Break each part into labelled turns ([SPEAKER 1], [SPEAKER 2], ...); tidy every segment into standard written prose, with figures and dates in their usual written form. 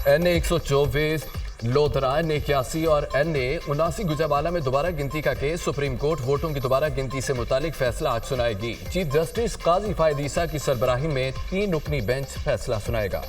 [SPEAKER 1] NA-124, lodhra, NA-81 और NA-79 Gujranwala में दोबारा गिनती का केस। सुप्रीम कोर्ट वोटों की दोबारा गिनती से मुतालिक फैसला आज सुनाएगी। चीफ जस्टिस काजी फायद ईसा की सरबराही में 3 रुकनी बेंच फैसला सुनाएगा।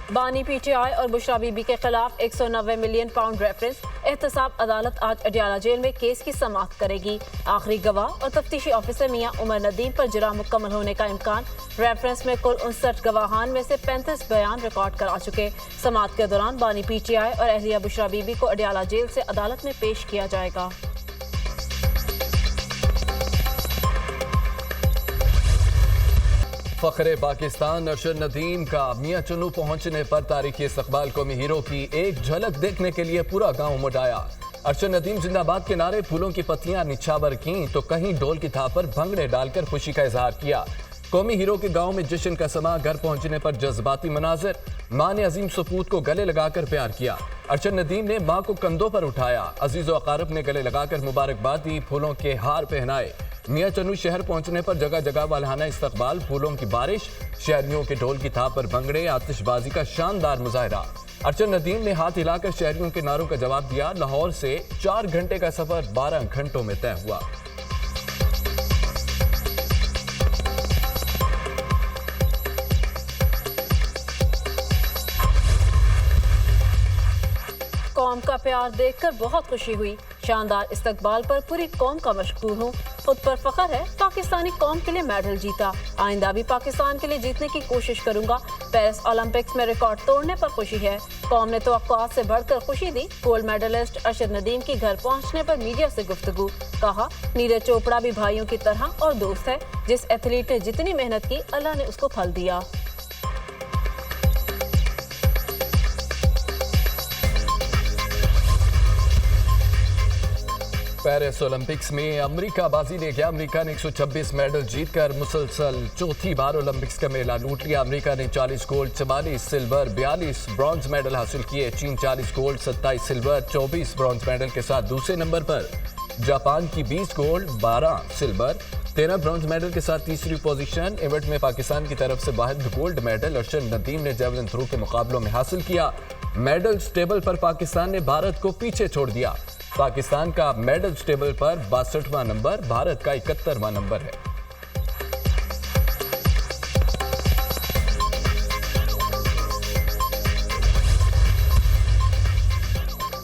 [SPEAKER 2] बानी PTI और बुशरा बीबी के खिलाफ 190 मिलियन पाउंड रेफरेंस। एहतसाब अदालत आज अडियाला जेल में केस की समाअत करेगी। आखिरी गवाह और तफ्तीशी ऑफिसर मियां उमर नदीम पर जुर्म मुकम्मल होने का इम्कान। रेफरेंस में कुल 59 गवाहान में से 35 बयान रिकॉर्ड करा चुके। समाअत के दौरान बानी PTI और अहलिया बुशरा बीबी को अडियाला जेल से अदालत में पेश किया जाएगा।
[SPEAKER 1] फखरे पाकिस्तान अरशद नदीम का मियां चुन्नू पहुंचने पर तारीखी इस्तकबाल कौमी हीरो की एक झलक देखने के लिए पूरा गांव उमड़ आया। अरशद नदीम जिंदाबाद के नारे, फूलों की पत्तियां निछावर की तो कहीं ढोल की थाप पर भंगड़े डालकर खुशी का इजहार किया। कौमी हीरो के गांव में जश्न का समा। घर पहुंचने पर जज्बाती मनाजिर। मां ने अजीम सपूत को गले लगाकर प्यार किया। अरशद नदीम ने मां को कंधों पर उठाया। अजीज व अकारब ने गले लगाकर मुबारकबाद दी, फूलों के हार पहनाए। मियां चन्नू शहर पहुंचने पर जगह जगह वालहाना इस्तकबाल, फूलों की बारिश, शहरियों के ढोल की थाप पर भंगड़े, आतिशबाजी का शानदार मुजाहरा। अरशद नदीम ने हाथ हिलाकर शहरियों के नारों का जवाब दिया। लाहौर से 4 घंटे का सफर 12 घंटों में तय हुआ।
[SPEAKER 2] कौम का प्यार देखकर बहुत खुशी हुई। शानदार इस्तकबाल पर पूरी कौम का मशकूर हूँ। खुद पर फख्र है, पाकिस्तानी कौम के लिए मेडल जीता। आइंदा भी पाकिस्तान के लिए जीतने की कोशिश करूंगा। पेरिस ओलंपिक्स में रिकॉर्ड तोड़ने पर खुशी है। कौम ने तवक्कुआत से बढ़कर खुशी दी। गोल्ड मेडलिस्ट अरशद नदीम की घर पहुंचने पर मीडिया से गुफ्तगू। कहा, नीरज चोपड़ा भी भाइयों की तरह और दोस्त है। जिस एथलीट ने जितनी मेहनत की, अल्लाह ने उसको फल दिया।
[SPEAKER 1] पेरिस ओलंपिक्स में अमेरिका बाजी ले गया। अमेरिका ने 126 मेडल जीतकर मुसलसल चौथी बार ओलंपिक्स का मेला लूट लिया। अमेरिका ने 40 गोल्ड, 44 सिल्वर, 42 ब्रॉन्ज मेडल हासिल किए। चीन 40 गोल्ड, 27 सिल्वर, 24 ब्रॉन्ज मेडल के साथ दूसरे नंबर पर। जापान की 20 गोल्ड, 12 सिल्वर, 13 ब्रॉन्ज मेडल के साथ तीसरी पोजीशन। इवेंट में पाकिस्तान की तरफ से वाहिद गोल्ड मेडल अरशद नदीम ने जेवलिन थ्रो के मुकाबलों में हासिल किया। मेडल टेबल पर पाकिस्तान ने भारत को पीछे छोड़ दिया। पाकिस्तान का मेडल टेबल पर 62वां नंबर, भारत का 71वां नंबर है।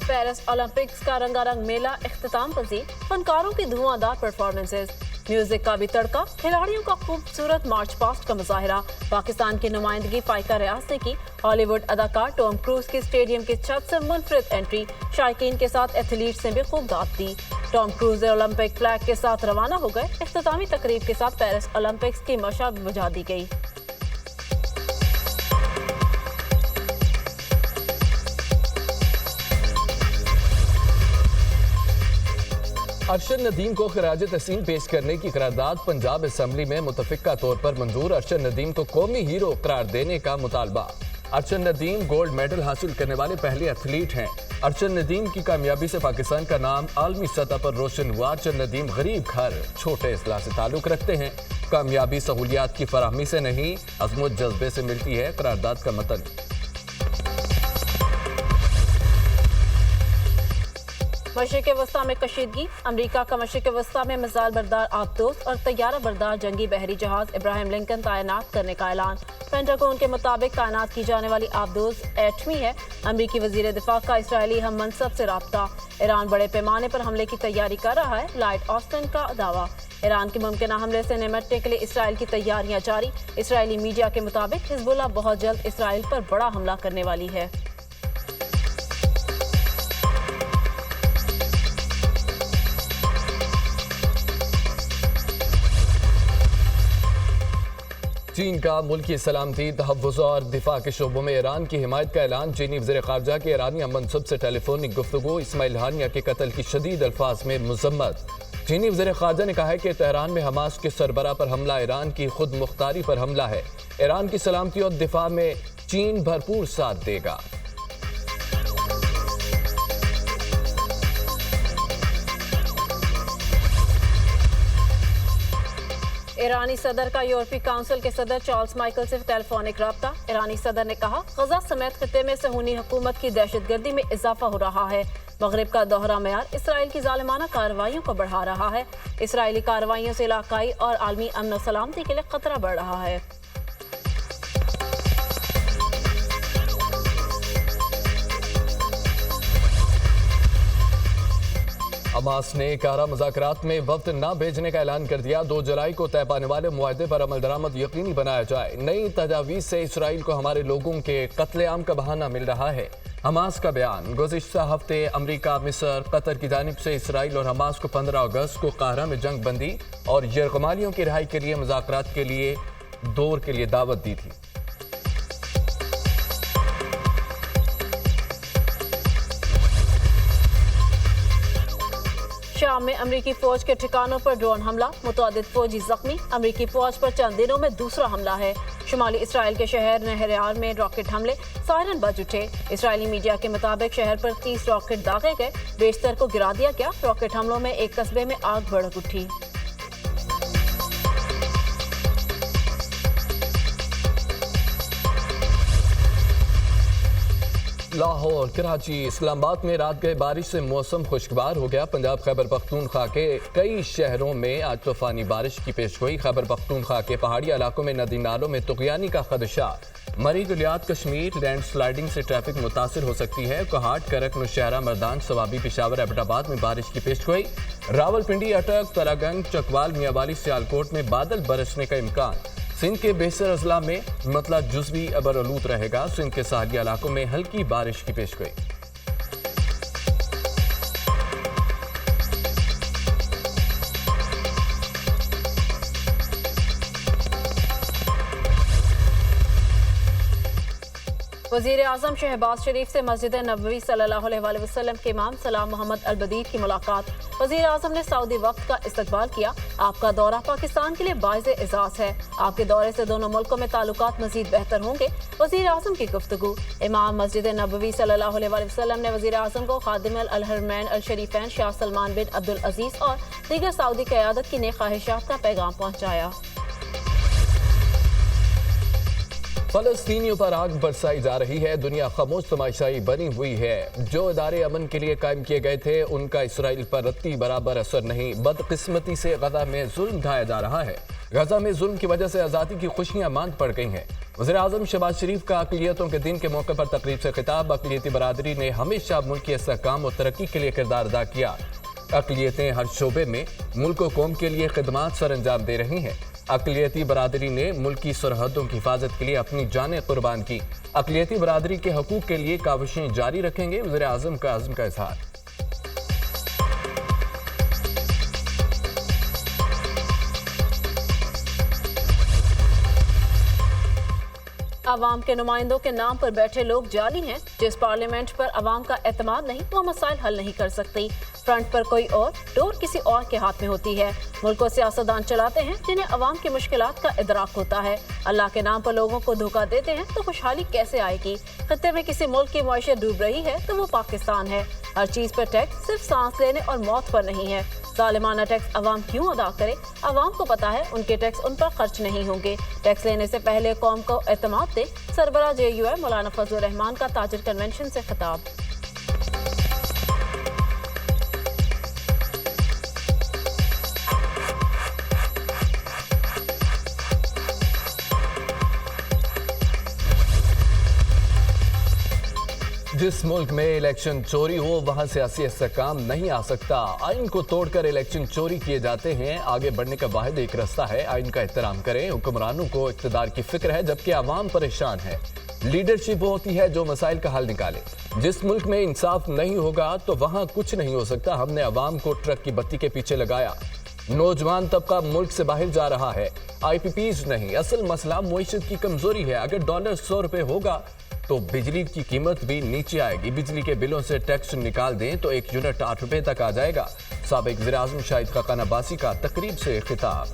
[SPEAKER 2] पेरिस ओलंपिक्स का रंगारंग मेला इख्तिताम पजीर। फनकारों की धुआंधार परफॉर्मेंसेज, म्यूजिक का भी तड़का, खिलाड़ियों का खूबसूरत मार्च पास्ट का मुजाहिरा। पाकिस्तान की नुमाइंदगी फाइका रियाज ने की। हॉलीवुड अदाकार टॉम क्रूज की स्टेडियम की छत से मुनफरिद एंट्री। शायकीन के साथ एथलीट्स ने भी खूब दाद दी। टॉम क्रूज ओलंपिक फ्लैग के साथ रवाना हो गए। इख्तितामी तकरीब के साथ पेरिस ओलंपिक्स की मशाल भी बुझा दी गई।
[SPEAKER 1] अरशद नदीम को खराज तहसीन पेश करने की करारदाद पंजाब असम्बली में मुतफिका तौर पर मंजूर। अरशद नदीम को कौमी हीरो करार देने का मुतालबा। अरशद नदीम गोल्ड मेडल हासिल करने वाले पहले एथलीट हैं। अरशद नदीम की कामयाबी से पाकिस्तान का नाम आलमी सतह पर रोशन हुआ। अरशद नदीम गरीब घर छोटे अजला से ताल्लुक रखते हैं। कामयाबी सहूलियात की फराहमी से नहीं, अज़्मुत जज्बे से मिलती है। करारदाद का मतन।
[SPEAKER 2] मशरिक़ वस्ता में कशीदगी। अमरीका का मशरिक़ वस्ता में मिसाइल बरदार आबदोज और तैयारा बरदार जंगी बहरी जहाज इब्राहिम लिंकन तैनात करने का ऐलान। पेंटागन के मुताबिक तैनात की जाने वाली आबदोज एटमी है। अमरीकी वज़ीर दिफा का इसराइली हम मनसब से राब्ता। ईरान बड़े पैमाने पर हमले की तैयारी कर रहा है, लॉयड ऑस्टिन का दावा। ईरान के मुमकिन हमले से निपटने के लिए इसराइल की तैयारियां जारी। इसराइली मीडिया के मुताबिक हिजबुल्लाह बहुत जल्द इसराइल पर बड़ा हमला करने वाली है।
[SPEAKER 1] चीन का मुल्की सलामती, तहफ़्फ़ुज़ और दिफा के शोबों में ईरान की हिमायत का ऐलान। चीनी वज़ीर ख़ारजा के ईरानी मनसब से टेलीफोनिक गुफ्तगू। इस्माइल हानिया के कत्ल की शदीद अल्फाज में मज़म्मत। चीनी वज़ीर ख़ारजा ने कहा है कि तेहरान में हमास के सरबराह पर हमला ईरान की खुद मुख्तारी पर हमला है। ईरान की सलामती और दिफा में चीन भरपूर साथ देगा।
[SPEAKER 2] ईरानी सदर का यूरोपीय काउंसिल के सदर चार्ल्स माइकल से टेलीफोनिक रब्ता। ईरानी सदर ने कहा, गजा समेत खित्ते में सहूनी हुकूमत की दहशतगर्दी में इजाफा हो रहा है। मगरिब का दोहरा मेयार इसराइल की जालिमाना कार्रवाइयों को बढ़ा रहा है। इसराइली कार्रवाइयों से इलाकाई और आलमी अमन और सलामती के लिए खतरा बढ़ रहा है।
[SPEAKER 1] हमास ने कारा मुज़ाकरात में वफ्द न भेजने का ऐलान कर दिया। 2 जुलाई को तय पाने वाले मुआहदे पर अमल दरामद यकीनी बनाया जाए। नई तजावीज़ से इसराइल को हमारे लोगों के कत्लेआम का बहाना मिल रहा है। हमास का बयान। गुज़िश्ता हफ्ते अमरीका, मिस्र, कतर की जानिब से इसराइल और हमास को 15 अगस्त को काहिरा में जंग बंदी और यरगमालियों की रिहाई के लिए मुज़ाकरात के लिए दौर के लिए दावत दी थी।
[SPEAKER 2] शाम में अमरीकी फौज के ठिकानों पर ड्रोन हमला, मुतअद्दिद फौजी जख्मी। अमरीकी फौज पर चंद दिनों में दूसरा हमला है। शुमाली इसराइल के शहर नहरियार में रॉकेट हमले, सायरन बज उठे। इसराइली मीडिया के मुताबिक शहर पर 30 रॉकेट दागे गए, बेशतर को गिरा दिया गया। रॉकेट हमलों में एक कस्बे में आग भड़क उठी।
[SPEAKER 1] लाहौर, कराची, इस्लामाबाद में रात गए बारिश से मौसम खुशगवार हो गया। पंजाब खैबर पख्तूनख्वा के कई शहरों में आज तूफानी बारिश की पेशगोई। खैबर पख्तूनख्वा के पहाड़ी इलाकों में नदी नालों में तुग़यानी का खदशा। मरी गुलियात कश्मीर लैंड स्लाइडिंग से ट्रैफिक मुतासिर हो सकती है। कोहाट, करक, नौशहरा, मर्दान, सवाबी, पिशावर, एबटाबाद में बारिश की पेशगोई। रावलपिंडी, अटक, तरागंज, चकवाल, मियावाली, सियालकोट में बादल बरसने का इम्कान। सिंध के बेशतर अजला में मतला जुज़वी अबरआलूद रहेगा। सिंध के साहली इलाकों में हल्की बारिश की पेशगोई।
[SPEAKER 2] वज़ीर आज़म शहबाज शरीफ से मस्जिद नबवी सल्लल्लाहु अलैहि वसल्लम के इमाम सलाम मोहम्मद अल-बदीर की मुलाकात। वज़ीर आज़म ने सऊदी वफ़द का इस्तकबाल किया। आपका दौरा पाकिस्तान के लिए बाइज़े एज़ाज़ है। आपके दौरे से दोनों मुल्कों में ताल्लुकात मज़ीद बेहतर होंगे। वज़ीर आज़म की गुफ्तगू। इमाम मस्जिद नबवी सल्लल्लाहु अलैहि वसल्लम ने वज़ीर आज़म को खादिम अल-हरमैन अल-शरीफैन शाह सलमान बिन अब्दुल अजीज़ और दीगर सऊदी क़यादत की नेक ख्वाहिशात का पैगाम पहुँचाया।
[SPEAKER 1] फलस्तीनियों पर आग बरसाई जा रही है। दुनिया खामोश तमाशाई बनी हुई है। जो इदारे अमन के लिए कायम किए गए थे उनका इसराइल पर रत्ती बराबर असर नहीं। बदकिस्मती से गजा में जुल्म ढाया जा रहा है। गजा में जुल्म की वजह से आज़ादी की खुशियां मांद पड़ गई हैं। वज़ीर आज़म शहबाज शरीफ का अक़लियतों के दिन के मौके पर तकरीब से खिताब। अक़लियती बरादरी ने हमेशा मुल्क के इस्तेहकाम और तरक्की के लिए किरदार अदा किया। अक़लियतें हर शोबे में मुल्क और कौम के लिए खिदमात सर अंजाम दे रही हैं। अक़लियती बरादरी ने मुल्क की सरहदों की हिफाजत के लिए अपनी जानें कुर्बान की। अक़लियती बरादरी के हकूक़ के लिए काविशें जारी रखेंगे। वज़ीर आज़म का अज़्म का इज़हार।
[SPEAKER 2] अवाम के नुमाइंदों के नाम पर बैठे लोग जाली हैं। जिस पार्लियामेंट पर अवाम का एतमाद नहीं वो मसाइल हल नहीं कर सकती। फ्रंट पर कोई और, डोर किसी और के हाथ में होती है। मुल्क को सियासतदान चलाते हैं जिन्हें अवाम की मुश्किलात का इदराक होता है। अल्लाह के नाम पर लोगों को धोखा देते हैं तो खुशहाली कैसे आएगी। खत्ते में किसी मुल्क की मईशत डूब रही है तो वो पाकिस्तान है। हर चीज पर टैक्स सिर्फ सांस लेने और मौत पर नहीं है। जालिमाना टैक्स अवाम क्यों अदा करे? अवाम को पता है उनके टैक्स उन पर खर्च नहीं होंगे। टैक्स लेने से पहले कौम को एतमाद दे। सरबराह JUI मौलाना फजल रहमान का ताजिर कन्वेंशन से खिताब।
[SPEAKER 1] जिस मुल्क में इलेक्शन चोरी हो वहां सियासी इस्तेहकाम नहीं आ सकता। आइन को तोड़कर इलेक्शन चोरी किए जाते हैं। आगे बढ़ने का वाहिद एक रास्ता है, आइन का एहतराम करें। हुक्मरानों को इक़्तिदार की फिक्र है जबकि आवाम परेशान है। लीडरशिप वो होती है जो मसाइल का हल निकाले। जिस मुल्क में इंसाफ नहीं होगा तो वहां कुछ नहीं हो सकता। हमने आवाम को ट्रक की बत्ती के पीछे लगाया। नौजवान तबका मुल्क से बाहर जा रहा है, IPPs नहीं। असल मसला मुईशत की कमजोरी है। अगर डॉलर 100 रुपए होगा तो बिजली की कीमत भी नीचे आएगी। बिजली के बिलों से टैक्स निकाल दें तो 1 यूनिट 8 रुपए तक आ जाएगा। साबिक वज़ीर आज़म शाहिद खाकान अब्बासी का तकरीब से खिताब।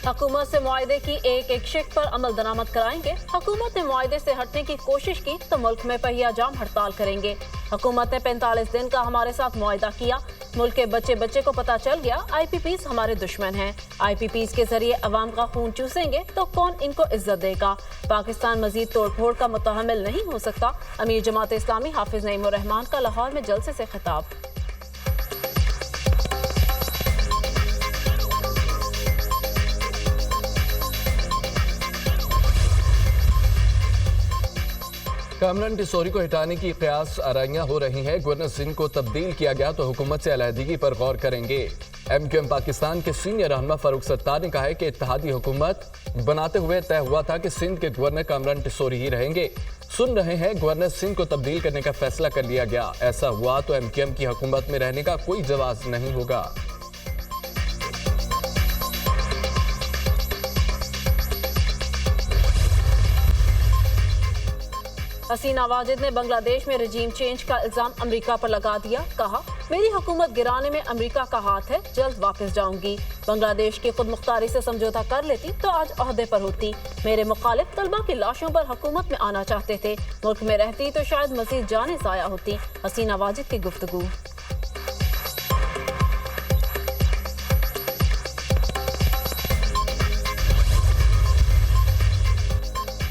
[SPEAKER 2] हुकूमत से मुआहदे की एक एक शिक पर अमल दरामद कराएंगे। हुकूमत ने मुआहदे से हटने की कोशिश की तो मुल्क में पहिया जाम हड़ताल करेंगे। हुकूमत ने 45 दिन का हमारे साथ मुआहदा किया। मुल्क के बच्चे बच्चे को पता चल गया IPPs हमारे दुश्मन हैं। IPPs के जरिए अवाम का खून चूसेंगे तो कौन इनको इज्जत देगा। पाकिस्तान मजीद तोड़ फोड़ का मुतहम्मिल नहीं हो सकता। अमीर जमात इस्लामी हाफिज नईमुर रहमान का लाहौर में जलसे से खिताब।
[SPEAKER 1] कामरान टिसोरी को हटाने की कयास आराइयां हो रही हैं। गवर्नर सिंध को तब्दील किया गया तो हुकूमत से अलहदगी पर गौर करेंगे। MQM पाकिस्तान के सीनियर रहनुमा फारूक सत्तार ने कहा है कि इत्तेहादी हुकूमत बनाते हुए तय हुआ था कि सिंध के गवर्नर कामरान टिसोरी ही रहेंगे। सुन रहे हैं, गवर्नर सिंध को तब्दील करने का फैसला कर लिया गया। ऐसा हुआ तो MQM की हुकूमत में रहने का कोई जवाब नहीं होगा।
[SPEAKER 2] हसीना वाजिद ने बांग्लादेश में रजीम चेंज का इल्जाम अमेरिका पर लगा दिया। कहा, मेरी हुकूमत गिराने में अमेरिका का हाथ है, जल्द वापस जाऊंगी। बांग्लादेश की खुद मुख्तारी से समझौता कर लेती तो आज ओहदे पर होती। मेरे मुखालिफ तलबा की लाशों पर हुकूमत में आना चाहते थे। मुल्क में रहती तो शायद मजीद जाने जाया होती। हसीना वाजिद की गुफ्तगू।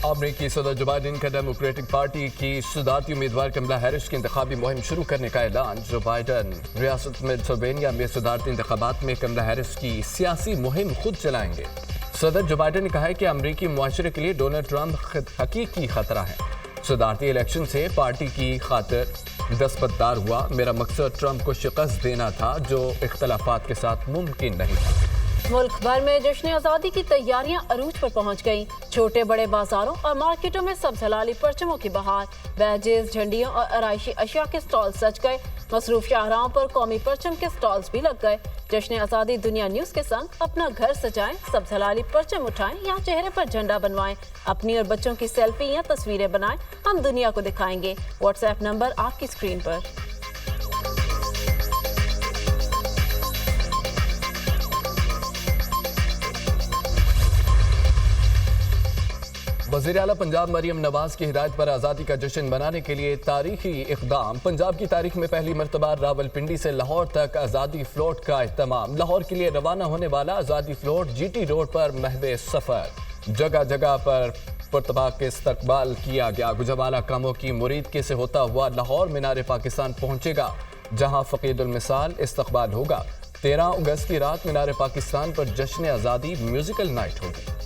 [SPEAKER 1] अमरीकी सदर जो बाइडेन का डेमोक्रेटिक पार्टी की सदारती उम्मीदवार कमला हैरिस की इंतखाबी मुहिम शुरू करने का ऐलान। जो बाइडेन रियासत पेंसिल्वेनिया में सदारती इंतखाबात में कमला हैरिस की सियासी मुहिम खुद चलाएंगे। सदर जो बाइडेन ने कहा है कि अमरीकी मुआशरे के लिए डोनाल्ड ट्रंप हकीकी खतरा है। सदारती इलेक्शन से पार्टी की खातिर दस्तबरदार हुआ। मेरा मकसद ट्रंप को शिकस्त देना था जो इख्तलाफात के साथ मुमकिन नहीं था।
[SPEAKER 2] मुल्क भर में जश्न आज़ादी की तैयारियां अरूज पर पहुंच गईं। छोटे बड़े बाजारों और मार्केटों में सब्ज हलाली परचमों की बहार। बैजेस, झंडियों और आराइशी अशिया के स्टॉल सज गए। मसरूफ शाहराहों पर कौमी परचम के स्टॉल्स भी लग गए। जश्न आज़ादी दुनिया न्यूज़ के संग अपना घर सजाएं, सब्ज हलाली परचम उठाएं या चेहरे पर झंडा बनवाएं। अपनी और बच्चों की सेल्फी या तस्वीरें बनाएं, हम दुनिया को दिखाएंगे। व्हाट्सएप नंबर आपकी स्क्रीन पर।
[SPEAKER 1] वज़ीर आला पंजाब मरियम नवाज की हिदायत पर आज़ादी का जश्न मनाने के लिए तारीखी इक़दाम। पंजाब की तारीख में पहली मरतबा रावलपिंडी से लाहौर तक आज़ादी फ्लोट का एहतमाम। लाहौर के लिए रवाना होने वाला आज़ादी फ्लोट GT रोड पर महवे सफ़र। जगह जगह पर पुरतबाक के इस्तकबाल किया गया। गुजरावाला कामों की मुरीदगी से होता हुआ लाहौर मीनार पाकिस्तान पहुंचेगा, जहां फ़कीदुल मिसाल इस्तकबाल होगा। 13 अगस्त की रात मीनार पाकिस्तान पर जश्न आज़ादी म्यूजिकल नाइट होगी।